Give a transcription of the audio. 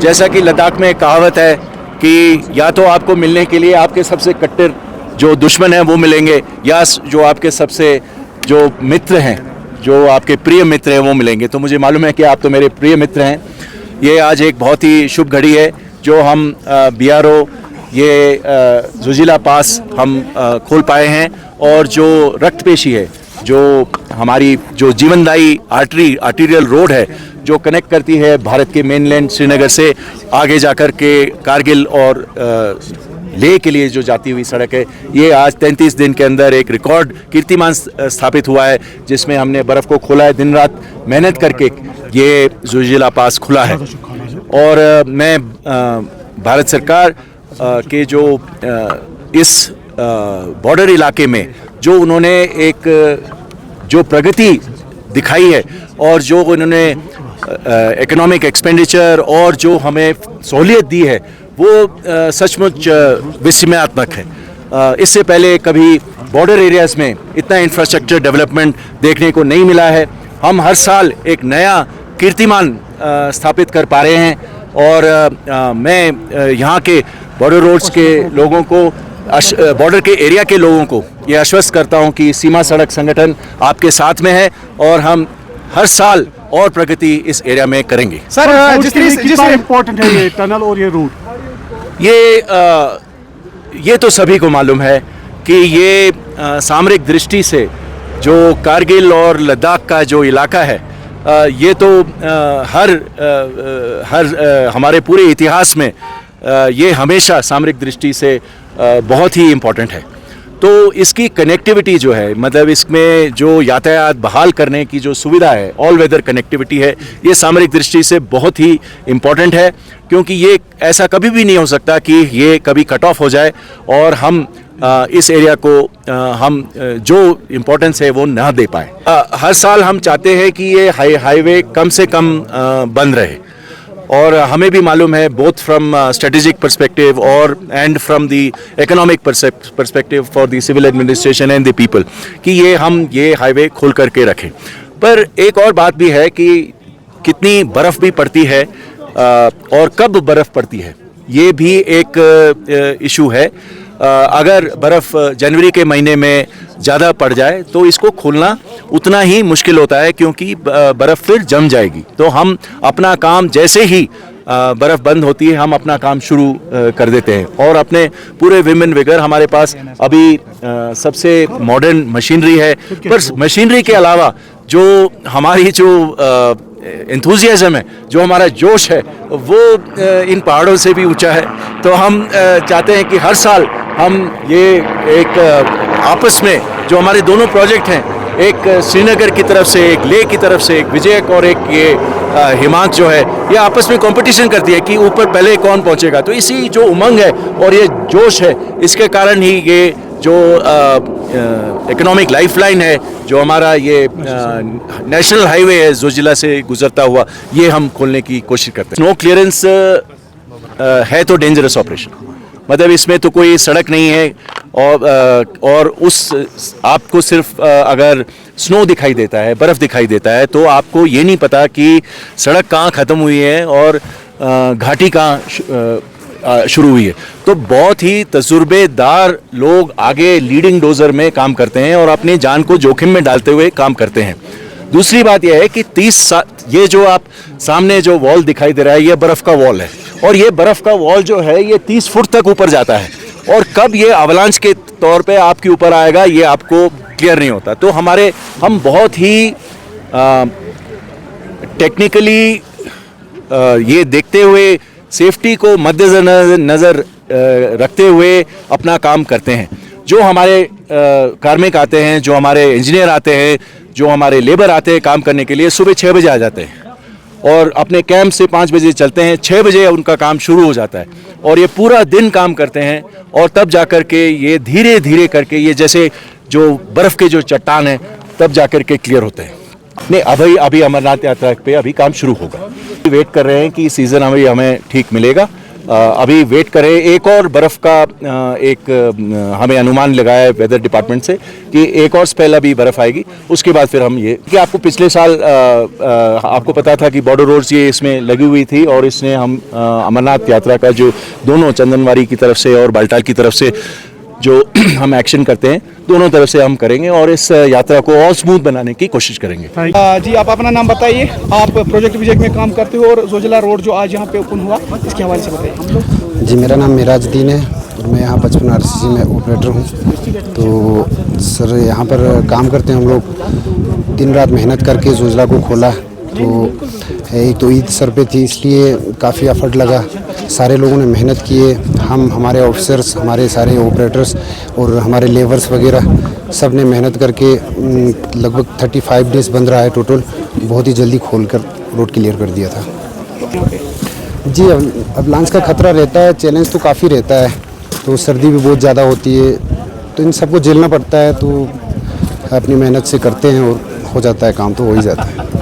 जैसा कि लद्दाख में एक कहावत है कि या तो आपको मिलने के लिए आपके सबसे कट्टर जो दुश्मन हैं वो मिलेंगे, या जो आपके सबसे जो मित्र हैं, जो आपके प्रिय मित्र हैं वो मिलेंगे। तो मुझे मालूम है कि आप तो मेरे प्रिय मित्र हैं। ये आज एक बहुत ही शुभ घड़ी है जो हम BRO ये ज़ोजिला पास हम खोल पाए हैं, और जो रक्तपेशी है, जो हमारी जो जीवनदायी आर्टीरियल रोड है जो कनेक्ट करती है भारत के मेनलैंड श्रीनगर से आगे जाकर के कारगिल और लेह के लिए जो जाती हुई सड़क है, ये आज 33 दिन के अंदर एक रिकॉर्ड कीर्तिमान स्थापित हुआ है, जिसमें हमने बर्फ़ को खोला है। दिन रात मेहनत करके ये ज़ोजिला पास खुला है। और मैं भारत सरकार के जो इस बॉर्डर इलाके में जो उन्होंने एक जो प्रगति दिखाई है और जो उन्होंने इकोनॉमिक एक्सपेंडिचर और जो हमें सहूलियत दी है वो सचमुच विस्मयात्मक है। इससे पहले कभी बॉर्डर एरियाज़ में इतना इंफ्रास्ट्रक्चर डेवलपमेंट देखने को नहीं मिला है। हम हर साल एक नया कीर्तिमान स्थापित कर पा रहे हैं, और मैं यहाँ के बॉर्डर रोड्स के लोगों को, बॉर्डर के एरिया के लोगों को ये आश्वस्त करता हूँ कि सीमा सड़क संगठन आपके साथ में है और हम हर साल और प्रगति इस एरिया में करेंगे। सर, जिस इम्पोर्टेंट है ये टनल और ये रूट, ये तो सभी को मालूम है कि ये सामरिक दृष्टि से जो कारगिल और लद्दाख का जो इलाका है, ये तो हमारे पूरे इतिहास में ये हमेशा सामरिक दृष्टि से बहुत ही इम्पोर्टेंट है। तो इसकी कनेक्टिविटी जो है, मतलब इसमें जो यातायात बहाल करने की जो सुविधा है, ऑल वेदर कनेक्टिविटी है, ये सामरिक दृष्टि से बहुत ही इम्पोर्टेंट है, क्योंकि ये ऐसा कभी भी नहीं हो सकता कि ये कभी कट ऑफ हो जाए और हम इस एरिया को हम जो इम्पोर्टेंस है वो ना दे पाए। हर साल हम चाहते हैं कि ये हाईवे कम से कम बंद रहे, और हमें भी मालूम है बोथ फ्रॉम स्ट्रेटेजिक पर्सपेक्टिव और and from the economic perspective for the civil administration and the people कि ये हाईवे खोल करके रखें। पर एक और बात भी है कि कितनी बर्फ़ भी पड़ती है और कब बर्फ़ पड़ती है, ये भी एक इशू है। अगर बर्फ़ जनवरी के महीने में ज़्यादा पड़ जाए तो इसको खोलना उतना ही मुश्किल होता है, क्योंकि बर्फ़ फिर जम जाएगी। तो हम अपना काम जैसे ही बर्फ़ बंद होती है हम अपना काम शुरू कर देते हैं, और अपने पूरे विमेन विगर हमारे पास अभी सबसे मॉडर्न मशीनरी है। पर मशीनरी के अलावा जो हमारी जो एंथुजियाज्म है, जो हमारा जोश है, वो इन पहाड़ों से भी ऊंचा है। तो हम चाहते हैं कि हर साल हम ये एक आपस में जो हमारे दोनों प्रोजेक्ट हैं, एक श्रीनगर की तरफ से, एक लेह की तरफ से, एक विजयक और एक ये हिमांक जो है, ये आपस में कंपटीशन करती है कि ऊपर पहले कौन पहुंचेगा। तो इसी जो उमंग है और ये जोश है, इसके कारण ही ये जो इकोनॉमिक लाइफलाइन है, जो हमारा ये नेशनल हाईवे है ज़ोजिला से गुजरता हुआ, ये हम खोलने की कोशिश करते हैं। स्नो क्लियरेंस है तो डेंजरस ऑपरेशन, मतलब इसमें तो कोई सड़क नहीं है, और उस आपको सिर्फ अगर स्नो दिखाई देता है, बर्फ़ दिखाई देता है, तो आपको ये नहीं पता कि सड़क कहाँ ख़त्म हुई है और घाटी कहाँ शुरू हुई है। तो बहुत ही तजुर्बेदार लोग आगे लीडिंग डोजर में काम करते हैं और अपनी जान को जोखिम में डालते हुए काम करते हैं। दूसरी बात यह है कि 30 ये जो आप सामने जो वॉल दिखाई दे रहा है, ये बर्फ़ का वॉल है, और ये बर्फ़ का वॉल जो है ये 30 फुट तक ऊपर जाता है, और कब ये अवलांच के तौर पे आपके ऊपर आएगा ये आपको क्लियर नहीं होता। तो हम बहुत ही टेक्निकली ये देखते हुए, सेफ्टी को मद्देनज़र रखते हुए अपना काम करते हैं। जो हमारे कार्मिक आते हैं, जो हमारे इंजीनियर आते हैं, जो हमारे लेबर आते हैं काम करने के लिए, सुबह 6 बजे आ जाते हैं और अपने कैंप से 5 बजे चलते हैं, 6 बजे उनका काम शुरू हो जाता है, और ये पूरा दिन काम करते हैं, और तब जाकर के ये धीरे धीरे करके ये जैसे जो बर्फ़ के जो चट्टान हैं तब जाकर के क्लियर होते हैं। नहीं, अभी अमरनाथ यात्रा पे अभी काम शुरू होगा। वेट कर रहे हैं कि सीज़न हमें ठीक मिलेगा, अभी वेट करें। एक और बर्फ़ का हमें अनुमान लगाया है वेदर डिपार्टमेंट से कि एक और स्पेल अभी बर्फ़ आएगी, उसके बाद फिर हम ये कि आपको पिछले साल आपको पता था कि बॉर्डर रोड्स ये इसमें लगी हुई थी और इसने हम अमरनाथ यात्रा का जो दोनों चंदनवाड़ी की तरफ से और बालटाल की तरफ से जो हम एक्शन करते हैं, दोनों तरफ से हम करेंगे और इस यात्रा को और स्मूथ बनाने की कोशिश करेंगे। जी आप अपना नाम बताइए। आप प्रोजेक्ट विजेट में काम करते हो और जोजिला रोड जो आज यहाँ पे ओपन हुआ, इसके हवाले से बताइए। जी मेरा नाम मिराजुद्दीन है और मैं यहाँ 55 आरसीसी में ऑपरेटर हूँ। तो सर यहाँ पर काम करते हैं हम लोग, दिन रात मेहनत करके जोजिला को खोला। तो एक तो ईद सर पे थी, इसलिए काफ़ी एफर्ट लगा, सारे लोगों ने मेहनत किए। हमारे ऑफिसर्स, हमारे सारे ऑपरेटर्स और हमारे लेबर्स वगैरह सब ने मेहनत करके लगभग 35 डेज़ बंद रहा है टोटल। बहुत ही जल्दी खोलकर रोड क्लियर कर दिया था। जी अब लॉन्च का खतरा रहता है, चैलेंज तो काफ़ी रहता है, तो सर्दी भी बहुत ज़्यादा होती है, तो इन सबको झेलना पड़ता है। तो अपनी मेहनत से करते हैं और हो जाता है काम, तो हो ही जाता है।